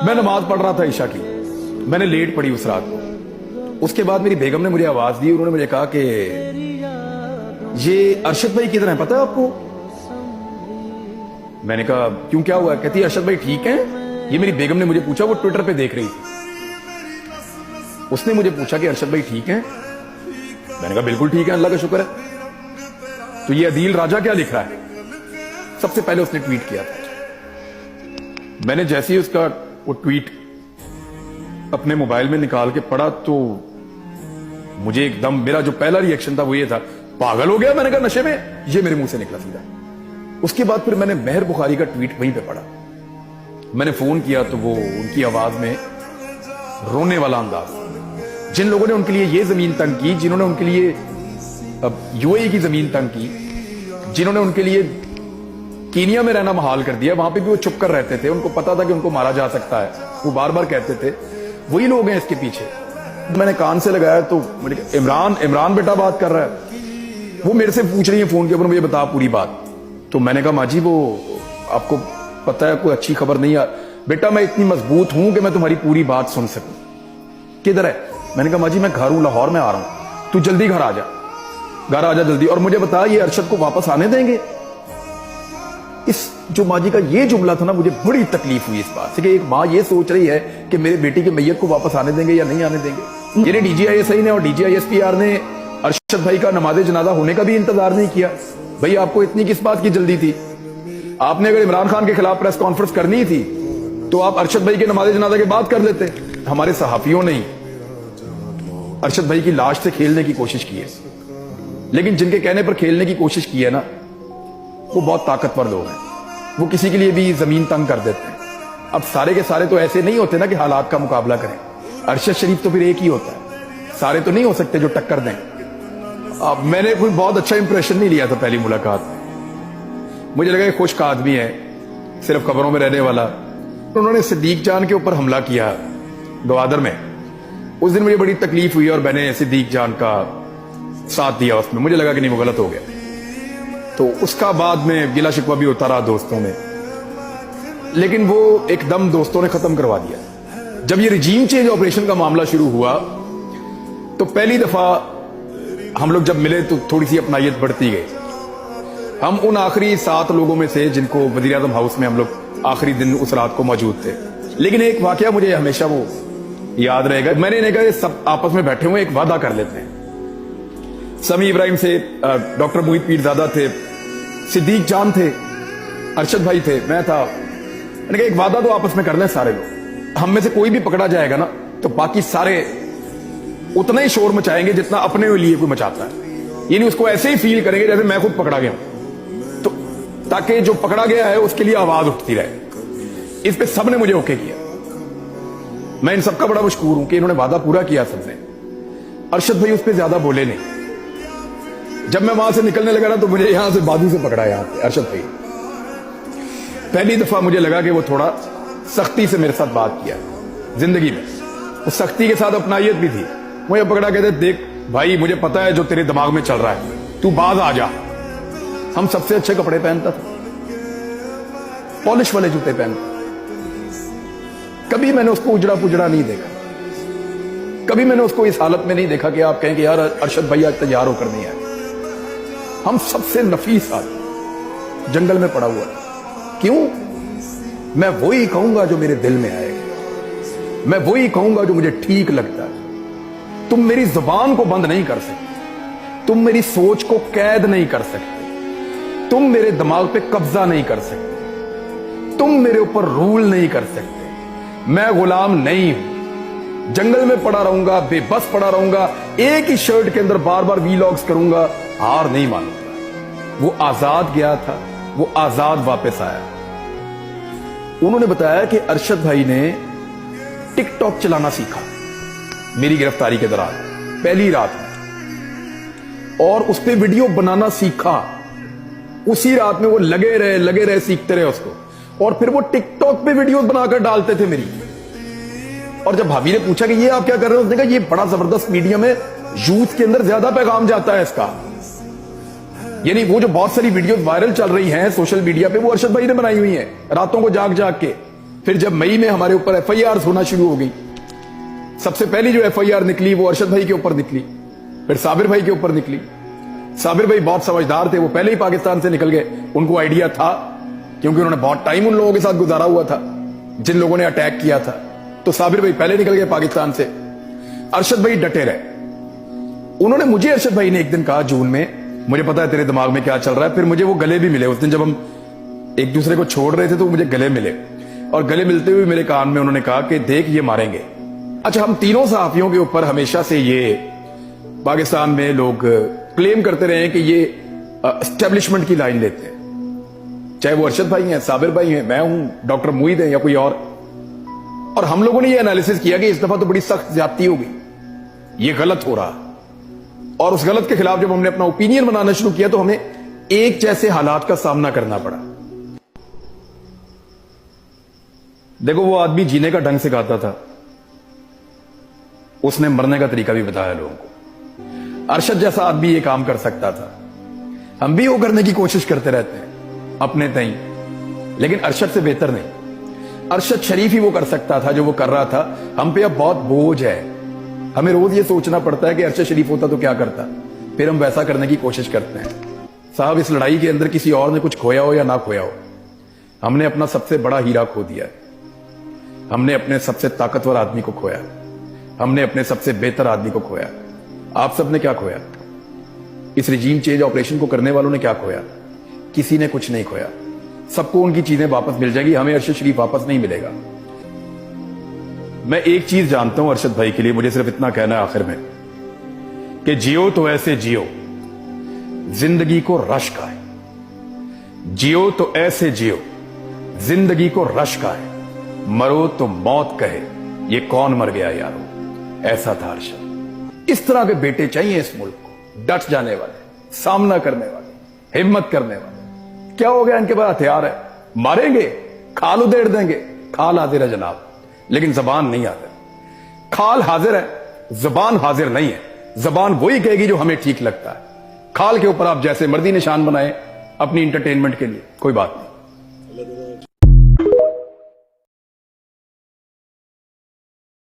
मैं नमाज पढ़ रहा था ईशा की, मैंने लेट पढ़ी उस रात को। उसके बाद मेरी बेगम ने मुझे आवाज दी, उन्होंने मुझे कहा कि ये अरशद भाई किधर है, पता है आपको? मैंने कहा क्यों, क्या हुआ? कहती है अरशद भाई ठीक है। ये मेरी बेगम ने मुझे पूछा, वो ट्विटर पे देख रही थी। उसने मुझे पूछा कि अरशद भाई ठीक है? मैंने कहा बिल्कुल ठीक है, अल्लाह का शुक्र है। तो ये अदील राजा क्या लिख रहा है? सबसे पहले उसने ट्वीट किया था। मैंने जैसे ही उसका वो ट्वीट अपने मोबाइल में निकाल के पढ़ा तो मुझे एकदम, मेरा जो पहला रिएक्शन था वो ये था, पागल हो गया। मैंने कहा नशे में? ये मेरे मुंह से निकला सीधा। उसके बाद फिर मैंने मेहर बुखारी का ट्वीट वहीं पे पढ़ा। मैंने फोन किया तो वो उनकी आवाज में रोने वाला अंदाज। जिन लोगों ने उनके लिए ये जमीन तंग की, जिन्होंने उनके लिए यूएई की जमीन तंग की, जिन्होंने उनके लिए कीनिया में रहना महाल कर दिया, वहां पे भी वो चुप कर रहते थे, उनको पता था कि उनको मारा जा सकता है, वो बार बार कहते थे, वही लोग हैं इसके पीछे। मैंने कान से लगाया तो मुझे इमरान बेटा बात कर रहा है। वो मेरे से पूछ रही है फोन के ऊपर, मुझे बता पूरी बात। तो मैंने कहा माँ जी वो आपको पता है कोई अच्छी खबर नहीं है बेटा, मैं इतनी मजबूत हूं कि मैं तुम्हारी पूरी बात सुन सकूं। किधर है? मैंने कहा माँ जी मैं घर हूं, लाहौर में आ रहा हूं, तू जल्दी घर आ जा जल्दी, और मुझे बता ये अरशद को वापस आने देंगे? इस जो माँ जी का ये जुमला था ना, मुझे बड़ी तकलीफ हुई इस बात से कि एक माँ ये सोच रही है कि मेरे बेटी के मैयत को वापस आने देंगे या नहीं आने देंगे। यानी DGISI ने और DGISPR ने अरशद भाई का नमाज जनाजा होने का भी इंतजार नहीं किया। भाई आपको इतनी किस बात की जल्दी थी? आपने अगर इमरान खान के खिलाफ प्रेस कॉन्फ्रेंस करनी थी तो आप अरशद भाई के नमाज जनाजा के बाद कर लेते। हमारे सहाफियों ने अरशद भाई की लाश से खेलने की कोशिश की है, लेकिन जिनके कहने पर खेलने की कोशिश की है ना, वो बहुत ताकतवर लोग हैं, वो किसी के लिए भी जमीन तंग कर देते हैं। अब सारे के सारे तो ऐसे नहीं होते ना कि हालात का मुकाबला करें। अरशद शरीफ तो फिर एक ही होता है, सारे तो नहीं हो सकते जो टक्कर दें। अब मैंने कोई बहुत अच्छा इंप्रेशन नहीं लिया था पहली मुलाकात में। मुझे लगा कि खुश्क आदमी है, सिर्फ खबरों में रहने वाला। उन्होंने सिद्दीक जान के ऊपर हमला किया गवादर में, उस दिन मुझे बड़ी तकलीफ हुई और मैंने सिद्दीक जान का साथ दिया उसमें। मुझे लगा कि नहीं वो गलत हो गया, तो उसका बाद में गिला शिकवा भी होता रहा दोस्तों में, लेकिन वो एकदम दोस्तों ने खत्म करवा दिया। जब ये रिजीम चेंज ऑपरेशन का मामला शुरू हुआ तो पहली दफा हम लोग जब मिले तो थोड़ी सी अपनायत बढ़ती गई। हम उन आखिरी 7 लोगों में से जिनको वजीर आजम हाउस में हम लोग आखिरी दिन उस रात को मौजूद थे। लेकिन एक वाकया मुझे हमेशा वो याद रहेगा। मैंने इन्हें कहा सब आपस में बैठे हुए एक वादा कर लेते हैं। समी इब्राहिम से, डॉक्टर मोहित पीरजादा थे, सिद्दीक जान थे, अरशद भाई थे, मैं था। मैंने कहा एक वादा तो आपस में कर लें सारे लोग, हम में से कोई भी पकड़ा जाएगा ना तो बाकी सारे उतना ही शोर मचाएंगे जितना अपने लिए कोई मचाता है। यानी उसको ऐसे ही फील करेंगे जैसे मैं खुद पकड़ा गया हूं, तो ताकि जो पकड़ा गया है उसके लिए आवाज उठती रहे। इस पे सबने मुझे ओके किया। मैं इन सबका बड़ा मशकूर हूं कि इन्होंने वादा पूरा किया सबने। अरशद भाई उस पर ज्यादा बोले नहीं। जब मैं वहां से निकलने लगा ना तो मुझे यहां से बाजू से पकड़ा, यहां पे अरशद भाई। पहली दफा मुझे लगा कि वो थोड़ा सख्ती से मेरे साथ बात किया जिंदगी में। उस सख्ती के साथ अपनायत भी थी। मुझे पकड़ा, कहते देख भाई मुझे पता है जो तेरे दिमाग में चल रहा है, तू बाज आ जा। हम सबसे अच्छे कपड़े पहनता था, पॉलिश वाले जूते पहनता। कभी मैंने उसको उजड़ा पुजड़ा नहीं देखा। कभी मैंने उसको इस हालत में नहीं देखा कि आप कहें कि यार अरशद भाई आज तैयार होकर नहीं आए। हम सबसे नफीस आदमी जंगल में पड़ा हुआ था। क्यों? मैं वही कहूंगा जो मेरे दिल में आएगा, मैं वही कहूंगा जो मुझे ठीक लगता है। तुम मेरी जुबान को बंद नहीं कर सकते, तुम मेरी सोच को कैद नहीं कर सकते, तुम मेरे दिमाग पे कब्जा नहीं कर सकते, तुम मेरे ऊपर रूल नहीं कर सकते। मैं गुलाम नहीं हूं। जंगल में पड़ा रहूंगा, बेबस पड़ा रहूंगा, एक ही शर्ट के अंदर बार बार वीलॉग्स करूंगा, हार नहीं मानूंगा। वो आजाद गया था, वो आजाद वापस आया। उन्होंने बताया कि अरशद भाई ने टिकटॉक चलाना सीखा मेरी गिरफ्तारी के दौरान, पहली रात में, और उस पर वीडियो बनाना सीखा। उसी रात में वो लगे रहे सीखते रहे उसको, और फिर वो टिकटॉक पे वीडियो बनाकर डालते थे मेरी। और जब भाभी ने पूछा कि ये आप क्या कर रहे हो, उसने कहा ये बड़ा जबरदस्त मीडियम है, यूथ के अंदर ज्यादा पैगाम जाता है इसका। यानी वो जो बहुत सारी वीडियोस वायरल चल रही हैं सोशल मीडिया पे, वो अरशद भाई ने बनाई हुई हैं रातों को जाग जाग के। फिर जब मई में हमारे ऊपर FIR होना शुरू हो गई, सबसे पहली जो FIR निकली वो अरशद भाई के ऊपर निकली, फिर साबिर भाई के ऊपर निकली। साबिर भाई बहुत समझदार थे, वो पहले ही पाकिस्तान से निकल गए। उनको आइडिया था, क्योंकि उन्होंने बहुत टाइम उन लोगों के साथ गुजारा हुआ था जिन लोगों ने अटैक किया था। तो साबिर भाई पहले निकल गए पाकिस्तान से। अरशद भाई डटे रहे। उन्होंने मुझे, अरशद भाई ने एक दिन कहा जून में, मुझे पता है तेरे दिमाग में क्या चल रहा है। फिर मुझे वो गले भी मिले उस दिन, जब हम एक दूसरे को छोड़ रहे थे तो मुझे गले मिले, और गले मिलते हुए मेरे कान में उन्होंने कहा कि देख ये मारेंगे। अच्छा, हम तीनों सहाफियों के ऊपर हमेशा से ये पाकिस्तान में लोग क्लेम करते रहे हैं कि ये एस्टेब्लिशमेंट की लाइन लेते हैं, चाहे वो अरशद भाई हैं, साबिर भाई हैं, मैं हूं, डॉक्टर मुईद है या कोई और हम लोगों ने ये एनालिसिस किया कि इस दफा तो बड़ी सख्त ज्यादती हो गई, ये गलत हो रहा। और उस गलत के खिलाफ जब हमने अपना ओपिनियन बनाना शुरू किया तो हमें एक जैसे हालात का सामना करना पड़ा। देखो, वो आदमी जीने का ढंग सिखाता था, उसने मरने का तरीका भी बताया लोगों को। अरशद जैसा आदमी ये काम कर सकता था, हम भी वो करने की कोशिश करते रहते हैं अपने तई, लेकिन अरशद से बेहतर नहीं। अरशद शरीफ ही वो कर सकता था जो वो कर रहा था। हम पे अब बहुत बोझ है, हमें रोज ये सोचना पड़ता है कि अरशद शरीफ होता तो क्या करता, फिर हम वैसा करने की कोशिश करते हैं। साहब, इस लड़ाई के अंदर किसी और ने कुछ खोया हो या ना खोया हो, हमने अपना सबसे बड़ा हीरा खो दिया है। हमने अपने सबसे ताकतवर आदमी को खोया, हमने अपने सबसे बेहतर आदमी को खोया। आप सब ने क्या खोया? इस रिजीम चेंज ऑपरेशन को करने वालों ने क्या खोया? किसी ने कुछ नहीं खोया। सबको उनकी चीजें वापस मिल जाएगी, हमें अरशद शरीफ वापस नहीं मिलेगा। मैं एक चीज जानता हूं अरशद भाई के लिए, मुझे सिर्फ इतना कहना है आखिर में कि जियो तो ऐसे जियो जिंदगी को रश्क आए, जियो तो ऐसे जियो जिंदगी को रश्क आए, मरो तो मौत कहे ये कौन मर गया यारो। ऐसा था अरशद। इस तरह के बेटे चाहिए इस मुल्क को, डट जाने वाले, सामना करने वाले, हिम्मत करने वाले। क्या हो गया, इनके पास हथियार है, मारेंगे, खाल उधेड़ देंगे। खाल हाजिर है जनाब, लेकिन जबान नहीं हाजिर। खाल हाजिर है, जबान हाजिर नहीं है। जबान वही कहेगी जो हमें ठीक लगता है। खाल के ऊपर आप जैसे मर्जी निशान बनाए अपनी इंटरटेनमेंट के लिए, कोई बात नहीं।